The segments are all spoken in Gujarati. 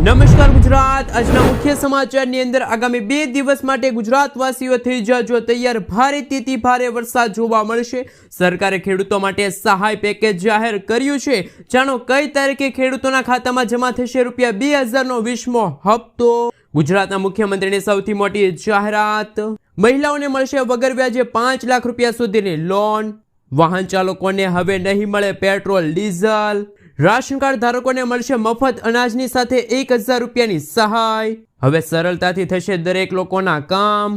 નમસ્કાર ગુજરાત। આજના મુખ્ય સમાચારની અંદર આગામી 2 દિવસ માટે ગુજરાતવાસીઓ થઈ જજો તૈયાર। ભારેથી ભારે વરસાદ જોવા મળશે। સરકારે ખેડૂતો માટે સહાય પેકેજ જાહેર કર્યું છે। જાણો કઈ તારીખે ખેડૂતોના ખાતામાં જમા થશે ₹2000 નો 20મો હપ્તો। ગુજરાતના મુખ્યમંત્રીની સૌથી મોટી જાહેરાત। મહિલાઓને મળશે વગર વ્યાજે 5 લાખ રૂપિયા સુધીની લોન। વાહન ચાલકોને હવે નહીં મળે પેટ્રોલ ડીઝલ। રાશન કાર્ડ ધારકોને મળશે મફત અનાજની સાથે 1000 રૂપિયાની સહાય। હવે સરળતાથી થશે દરેક લોકોના કામ।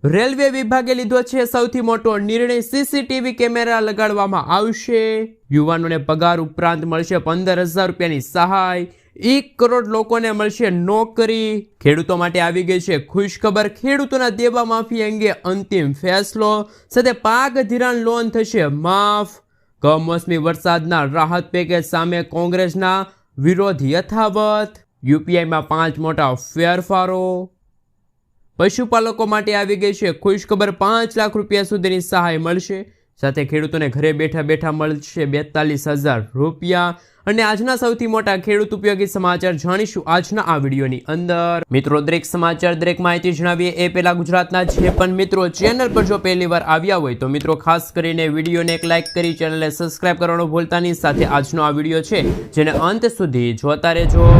રેલવે વિભાગે લીધો છે સૌથી મોટો નિર્ણય। સીસીટીવી કેમેરા લગાડવામાં આવશે। યુવાનોને પગાર ઉપરાંત મળશે 15000 રૂપિયાની સહાય। 1 કરોડ લોકોને મળશે નોકરી। ખેડૂતો માટે આવી ગઈ છે ખુશખબર। ખેડૂતોના દેવા માફી અંગે અંતિમ ફેસલો। સાથે પાક ધિરાણ લોન થશે માફ। કમોસમી વરસાદના રાહત પેકેજ સામે કોંગ્રેસના વિરોધ યથાવત। યુપીઆઈમાં 5 મોટા ફેરફારો। પશુપાલકો માટે આવી ગઈ છે ખુશખબર। 5 લાખ રૂપિયા સુધીની સહાય મળશે। સાથે ખેડૂતોને ઘરે બેઠા બેઠા મળશે 42000 રૂપિયા। અને આજના સૌથી મોટા ખેડૂત ઉપયોગી સમાચાર જાણીશું આજના આ વિડીયોની અંદર। મિત્રો, દરેક સમાચાર દરેક માહિતી જણાવીએ એ પહેલા ગુજરાતના જે પણ મિત્રો ચેનલ પર જો પહેલી વાર આવ્યા હોય તો મિત્રો ખાસ કરીને વિડીયોને એક લાઇક કરી ચેનલને સબસ્ક્રાઇબ કરવાનું ભૂલતા નહીં। સાથે આજનો આ વિડીયો છે જેને અંત સુધી જોતા રહેજો।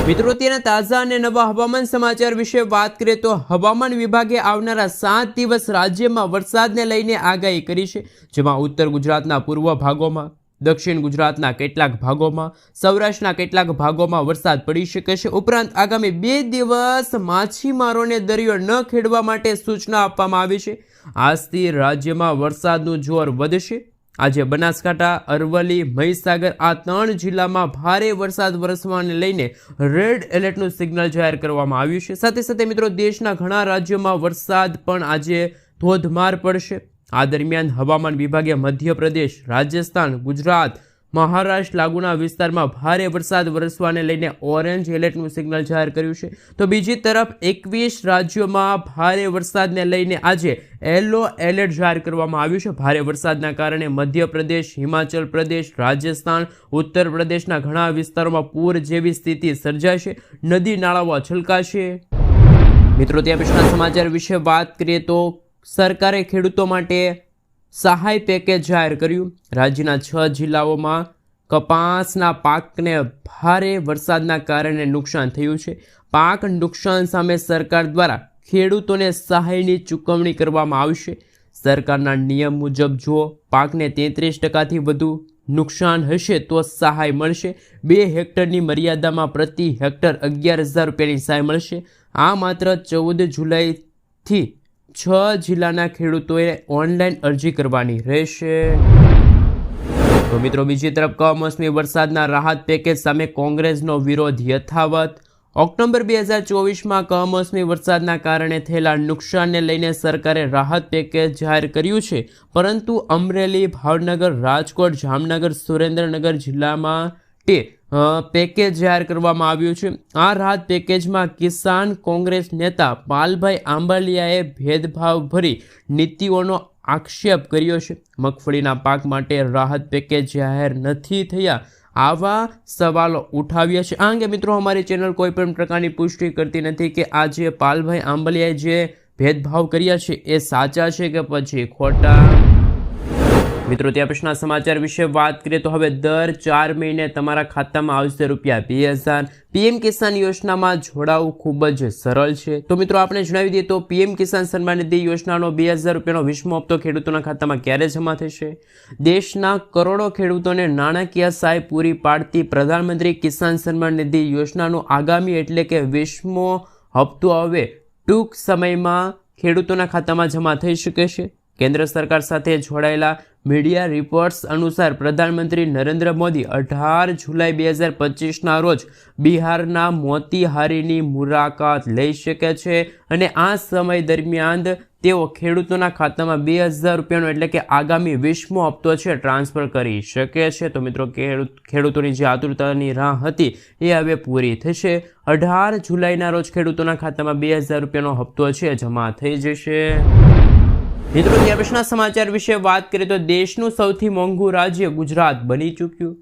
મિત્રો, તેના તાજા અને નવા હવામાન સમાચાર વિશે વાત કરીએ તો હવામાન વિભાગે આવનારા 7 દિવસ રાજ્યમાં વરસાદને લઈને આગાહી કરી છે। જેમાં ઉત્તર ગુજરાતના પૂર્વ ભાગોમાં, દક્ષિણ ગુજરાતના કેટલાક ભાગોમાં, સૌરાષ્ટ્રના કેટલાક ભાગોમાં વરસાદ પડી શકે છે। ઉપરાંત આગામી 2 દિવસ માછીમારોને દરિયો ન ખેડવા માટે સૂચના આપવામાં આવી છે। આજથી રાજ્યમાં વરસાદનું જોર વધશે। આજે બનાસકાંઠા, અરવલ્લી, મહીસાગર આ 3 જિલ્લામાં ભારે વરસાદ વરસવાને લઈને રેડ એલર્ટનું સિગ્નલ જાહેર કરવામાં આવ્યું છે। સાથે સાથે મિત્રો દેશના ઘણા રાજ્યોમાં વરસાદ પણ આજે ધોધમાર પડશે। આ દરમિયાન હવામાન વિભાગે મધ્યપ્રદેશ, રાજસ્થાન, ગુજરાત, મહારાષ્ટ્ર લાગુના વિસ્તારમાં ભારે વરસાદ વરસવાને લઈને ઓરેન્જ એલર્ટનું સિગ્નલ જાહેર કર્યું છે। તો બીજી તરફ 21 રાજ્યોમાં ભારે વરસાદને લઈને આજે યલો એલર્ટ જાહેર કરવામાં આવ્યું છે। ભારે વરસાદના કારણે મધ્યપ્રદેશ, હિમાચલ પ્રદેશ, રાજસ્થાન, ઉત્તર પ્રદેશના ઘણા વિસ્તારોમાં પૂર જેવી સ્થિતિ સર્જાશે। નદી નાળાઓ છલકાશે। મિત્રો, ત્યાં પછીના સમાચાર વિશે વાત કરીએ તો સરકારે ખેડૂતો માટે સહાય પેકેજ જાહેર કર્યું। રાજ્યના 6 જિલ્લાઓમાં કપાસના પાકને ભારે વરસાદના કારણે નુકસાન થયું છે। પાક નુકસાન સામે સરકાર દ્વારા ખેડૂતોને સહાયની ચૂકવણી કરવામાં આવશે। સરકારના નિયમ મુજબ જો પાકને 33%થી વધુ નુકસાન હશે તો સહાય મળશે। 2 હેક્ટરની મર્યાદામાં પ્રતિ હેક્ટર 11000 રૂપિયાની સહાય મળશે। આ માત્ર 14 જુલાઈથી 6 જિલ્લાના ખેડૂતોએ ઓનલાઈન અરજી કરવાની રહેશે। તો મિત્રો, બીજી તરફ કમોસમી વરસાદના રાહત પેકેજ સામે કોંગ્રેસનો વિરોધ યથાવત। ઓક્ટોબર 2024માં કમોસમી વરસાદના કારણે થયેલા નુકસાનને લઈને સરકારે રાહત પેકેજ જાહેર કર્યું છે। પરંતુ અમરેલી, ભાવનગર, રાજકોટ, જામનગર, સુરેન્દ્રનગર જિલ્લામાં પેકેજ જાહેર કરવામાં આવ્યું છે। આ રાહત પેકેજમાં કિસાન કોંગ્રેસ નેતા પાલભાઈ આંબલિયાએ ભેદભાવભરી નીતિઓનો આક્ષેપ કર્યો છે। મગફળીના પાક માટે રાહત પેકેજ જાહેર નથી થયા આવા સવાલો ઉઠાવ્યા છે। આ અંગે મિત્રો અમારી ચેનલ કોઈ પણ પ્રકારની પુષ્ટિ કરતી નથી કે આ જે પાલભાઈ આંબલિયાએ જે ભેદભાવ કર્યા છે એ સાચા છે કે પછી ખોટા। મિત્રો, ત્યાં પછીના સમાચાર વિશે વાત કરીએ તો હવે દર 4 મહિને તમારા ખાતામાં આવશે ₹2000। પીએમ કિસાન યોજનામાં જોડાવું ખૂબ જ સરળ છે। તો મિત્રો, આપણે જણાવી દઈએ તો પીએમ કિસાન સન્માન નિધિ યોજનાનો 2000 રૂપિયાનો 20મો હપ્તો ખેડૂતોના ખાતામાં ક્યારે જમા થશે? દેશના કરોડો ખેડૂતોને નાણાકીય સહાય પૂરી પાડતી પ્રધાનમંત્રી કિસાન સન્માન નિધિ યોજનાનો આગામી એટલે કે 20મો હપ્તો હવે ટૂંક સમયમાં ખેડૂતોના ખાતામાં જમા થઈ શકે છે। કેન્દ્ર સરકાર સાથે જોડાયેલા મીડિયા રિપોર્ટ્સ અનુસાર પ્રધાનમંત્રી નરેન્દ્ર મોદી 18 જુલાઈ 2025ના રોજ બિહારના મોતીહારીની મુલાકાત લઈ શકે છે। અને આ સમય દરમિયાન તેઓ ખેડૂતોના ખાતામાં 2000 રૂપિયાનો એટલે કે આગામી 20મો હપ્તો છે ટ્રાન્સફર કરી શકે છે। તો મિત્રો, ખેડૂતોની જે આતુરતાની રાહ હતી એ હવે પૂરી થશે। 18 જુલાઈના રોજ ખેડૂતોના ખાતામાં 2000 રૂપિયાનો હપ્તો છે જમા થઈ જશે। મિત્રો, ત્યાં પછીના સમાચાર વિશે વાત કરીએ તો દેશનું સૌથી મોંઘું રાજ્ય ગુજરાત બની ચૂક્યું।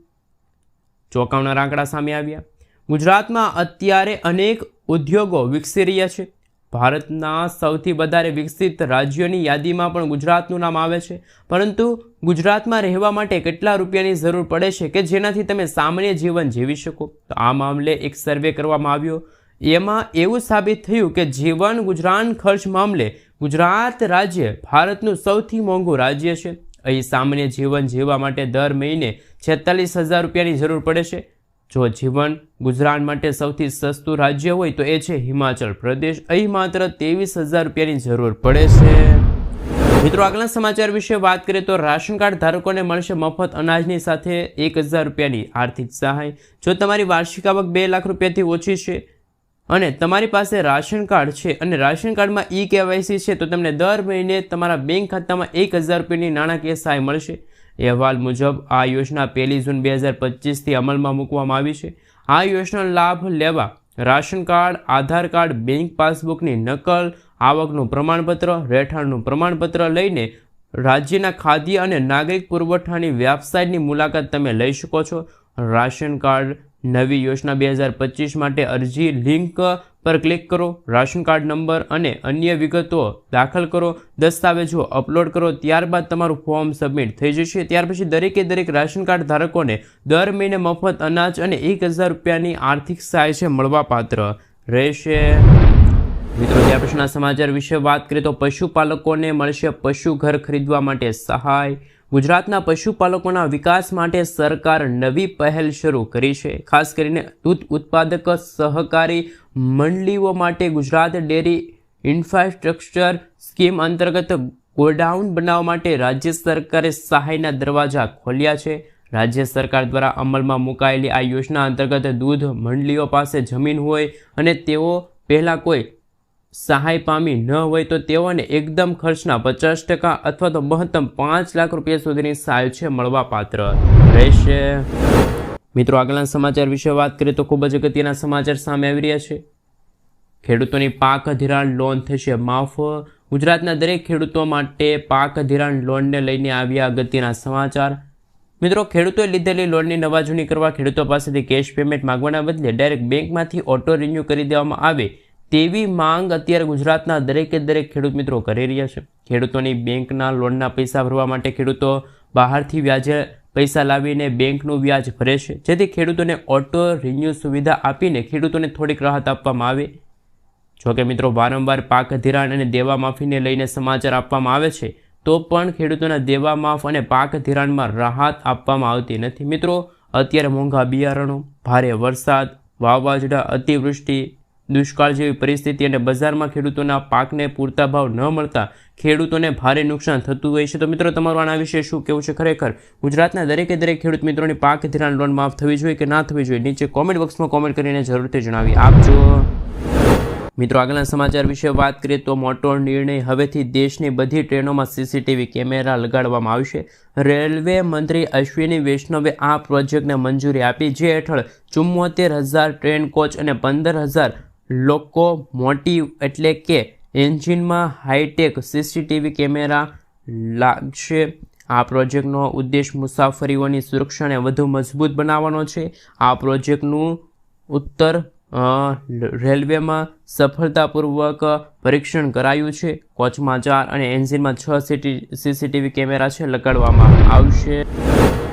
ચોંકાવનારા આંકડા સામે આવ્યા। ગુજરાતમાં અત્યારે અનેક ઉદ્યોગો વિકસી રહ્યા છે. ભારતના સૌથી વધારે વિકસિત રાજ્યોની યાદીમાં પણ ગુજરાતનું નામ આવે છે. પરંતુ ગુજરાતમાં રહેવા માટે કેટલા રૂપિયાની જરૂર પડે છે કે જેનાથી તમે સામાન્ય જીવન જીવી શકો? તો આ મામલે એક સર્વે કરવામાં આવ્યો. એમાં એવું સાબિત થયું કે જીવન ગુજરાન ખર્ચ મામલે ગુજરાત રાજ્ય ભારતનું સૌથી મોંઘું રાજ્ય છે. અહીં સામાન્ય જીવન જીવવા માટે દર મહિને 46,000 રૂપિયાની જરૂર પડે છે. જો જીવન ગુજરાન માટે સૌથી સસ્તું રાજ્ય હોય તો એ છે હિમાચલ પ્રદેશ. અહીં માત્ર 23,000 રૂપિયાની જરૂર પડે છે. મિત્રો, આગળના સમાચાર વિશે વાત કરીએ તો રાશન કાર્ડ ધારકોને મળશે મફત અનાજની સાથે 1,000 રૂપિયાની આર્થિક સહાય. જો તમારી વાર્ષિક આવક 2 લાખ રૂપિયાથી ઓછી છે અને તમારી પાસે રાશન કાર્ડ છે અને રાશન કાર્ડમાં E-KYC છે તો તમને દર મહિને તમારા બેંક ખાતામાં 1,000 રૂપિયાની નાણાકીય સહાય મળશે. અહેવાલ મુજબ આ યોજના 1 જૂન 2025થી અમલમાં મૂકવામાં આવી છે. આ યોજનાનો લાભ લેવા રાશન કાર્ડ, આધાર કાર્ડ, બેંક પાસબુકની નકલ, આવકનું પ્રમાણપત્ર, રહેઠાણનું પ્રમાણપત્ર લઈને રાજ્યના ખાદ્ય અને નાગરિક પુરવઠાની વેબસાઇટની મુલાકાત તમે લઈ શકો છો. રાશન કાર્ડ નવી યોજના 2025 માટે અરજી લિંક પર ક્લિક કરો. રાશન કાર્ડ નંબર અને અન્ય વિગતો દાખલ કરો. દસ્તાવેજો અપલોડ કરો. ત્યારબાદ તમારું ફોર્મ સબમિટ થઈ જશે. ત્યાર પછી દરેક રાશન કાર્ડ ધારકોને દર મહિને મફત અનાજ અને 1,000 રૂપિયાની આર્થિક સહાય છે મળવાપાત્ર રહેશે. મિત્રો, ત્યાર પછીના સમાચાર વિશે વાત કરીએ તો પશુપાલકોને મળશે પશુ ઘર ખરીદવા માટે સહાય. ગુજરાતના પશુપાલકોના વિકાસ માટે સરકાર નવી પહેલ શરૂ કરી છે. ખાસ કરીને દૂધ ઉત્પાદક સહકારી મંડળીઓ માટે ગુજરાત ડેરી ઇન્ફ્રાસ્ટ્રક્ચર સ્કીમ અંતર્ગત ગોડાઉન બનાવવા માટે રાજ્ય સરકારે સહાયના દરવાજા ખોલ્યા છે. રાજ્ય સરકાર દ્વારા અમલમાં મુકાયેલી આ યોજના અંતર્ગત દૂધ મંડળીઓ પાસે જમીન હોય અને તેઓ પહેલાં કોઈ સહાય પામી ન હોય તો તેઓને એકદમ ખર્ચના 50% અથવા તો મહત્તમ 5 લાખ રૂપિયા સુધીની સહાય છે મળવાપાત્ર રહેશે. મિત્રો, આગળના સમાચાર વિશે વાત કરીએ તો ખૂબ જ અગત્યના સમાચાર સામે આવી રહ્યા છે. ખેડૂતોની પાક ધિરાણ લોન થશે માફ. ગુજરાતના દરેક ખેડૂતો માટે પાક ધિરાણ લોનને લઈને આવ્યા અગત્યના સમાચાર. મિત્રો, ખેડૂતોએ લીધેલી લોનની નવાજૂની કરવા ખેડૂતો પાસેથી કેશ પેમેન્ટ માંગવાના બદલે ડાયરેક્ટ બેંકમાંથી ઓટો રિન્યૂ કરી દેવામાં આવે તેવી માંગ અત્યારે ગુજરાતના દરેક ખેડૂત મિત્રો કરી રહ્યા છે. ખેડૂતોની બેંકના લોનના પૈસા ભરવા માટે ખેડૂતો બહારથી વ્યાજે પૈસા લાવીને બેંકનું વ્યાજ ભરે છે, જેથી ખેડૂતોને ઓટો રિન્યૂ સુવિધા આપીને ખેડૂતોને થોડીક રાહત આપવામાં આવે. જોકે મિત્રો, વારંવાર પાક ધિરાણ અને દેવા માફીને લઈને સમાચાર આપવામાં આવે છે તો પણ ખેડૂતોના દેવા માફ અને પાક ધિરાણમાં રાહત આપવામાં આવતી નથી. મિત્રો, અત્યારે મોંઘા બિયારણો, ભારે વરસાદ, વાવાઝોડા, અતિવૃષ્ટિ, દુષ્કાળ જેવી પરિસ્થિતિ અને બજારમાં ખેડૂતોના પાકને પૂરતા ભાવ ન મળતા ખેડૂતોને ભારે નુકસાન થતું હોય છે. તો મિત્રો, તમારું આના વિશે શું કહેવું છે? ખરેખર ગુજરાતના દરેક ખેડૂત મિત્રોની પાક ધિરાણ લોન માફ થવી જોઈએ કે ના થવી જોઈએ? નીચે કોમેન્ટ બોક્સમાં કોમેન્ટ કરીને જરૂરથી જણાવી આપજો. મિત્રો, આગળના સમાચાર વિશે વાત કરીએ તો મોટો નિર્ણય. હવેથી દેશની બધી ટ્રેનોમાં CCTV કેમેરા લગાડવામાં આવશે. રેલવે મંત્રી અશ્વિની વૈષ્ણવે આ પ્રોજેક્ટને મંજૂરી આપી, જે હેઠળ 74,000 ટ્રેન કોચ અને 15,000 લોકોમોટિવ એટલે કે એન્જિનમાં હાઈટેક CCTV કેમેરા લાગશે. આ પ્રોજેક્ટનો ઉદ્દેશ મુસાફરીઓની સુરક્ષાને વધુ મજબૂત બનાવવાનો છે. આ પ્રોજેક્ટનું ઉત્તર રેલવેમાં સફળતાપૂર્વક પરીક્ષણ કરાયું છે. કોચમાં 4 અને એન્જિનમાં 6 CCTV કેમેરા છે લગાડવામાં આવશે.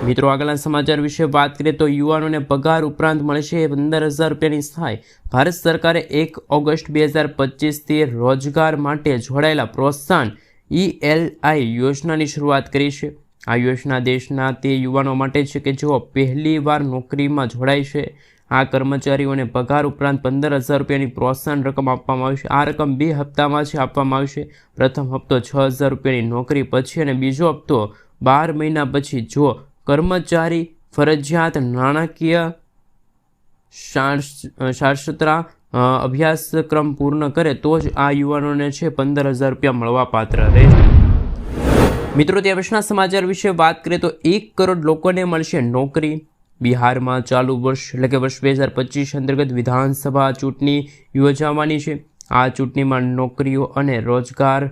મિત્રો, આગળના સમાચાર વિશે વાત કરીએ તો યુવાનોને પગાર ઉપરાંત મળશે 15,000 રૂપિયાની સહાય. ભારત સરકારે 1 ઓગસ્ટ 2025થી રોજગાર માટે જોડાયેલા પ્રોત્સાહન ELI યોજનાની શરૂઆત કરી છે. આ યોજના દેશના તે યુવાનો માટે છે કે જેઓ પહેલીવાર નોકરીમાં જોડાય છે. આ કર્મચારીઓને પગાર ઉપરાંત 15,000 રૂપિયાની પ્રોત્સાહન રકમ આપવામાં આવશે. આ રકમ 2 હપ્તામાં આપવામાં આવશે. પ્રથમ હપ્તો 6,000 રૂપિયાની નોકરી પછી અને બીજો હપ્તો 12 મહિના પછી. જો કર્મચારી ફરજિયાત નાણાકીય શાસ્ત્રા અભ્યાસક્રમ પૂર્ણ કરે તો જ આ યુવાનોને છે 15,000 રૂપિયા મળવાપાત્ર રહેશે. મિત્રો, ત્યાં પછીના સમાચાર વિશે વાત કરીએ તો 1 કરોડ લોકોને મળશે નોકરી. બિહારમાં ચાલુ વર્ષ એટલે કે વર્ષ 2025 અંતર્ગત વિધાનસભા ચૂંટણી યોજાવાની છે. આ ચૂંટણીમાં નોકરીઓ અને રોજગાર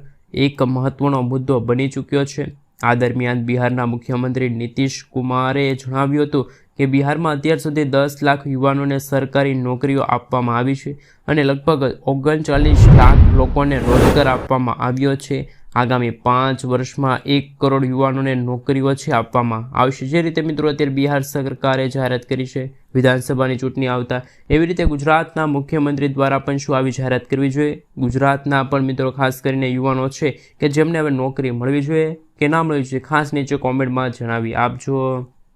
એક મહત્વનો મુદ્દો બની ચૂક્યો છે. આ દરમિયાન બિહારના મુખ્યમંત્રી નીતિશ કુમારે જણાવ્યું હતું કે બિહારમાં અત્યાર સુધી 10 લાખ યુવાનોને સરકારી નોકરીઓ આપવામાં આવી છે અને લગભગ 39 લાખ લોકોને રોજગાર આપવામાં આવ્યો છે. આગામી 5 વર્ષમાં 1 કરોડ યુવાનોને નોકરીઓ છે આપવામાં આવશે. જે રીતે મિત્રો અત્યારે બિહાર સરકારે જાહેરાત કરી છે વિધાનસભાની ચૂંટણી આવતા, એવી રીતે ગુજરાતના મુખ્યમંત્રી દ્વારા પણ શું આવી જાહેરાત કરવી જોઈએ? ગુજરાતના પણ મિત્રો ખાસ કરીને યુવાનો છે કે જેમને હવે નોકરી મળવી જોઈએ કે ના મળવી જોઈએ, ખાસ નીચે કોમેન્ટમાં જણાવી આપજો.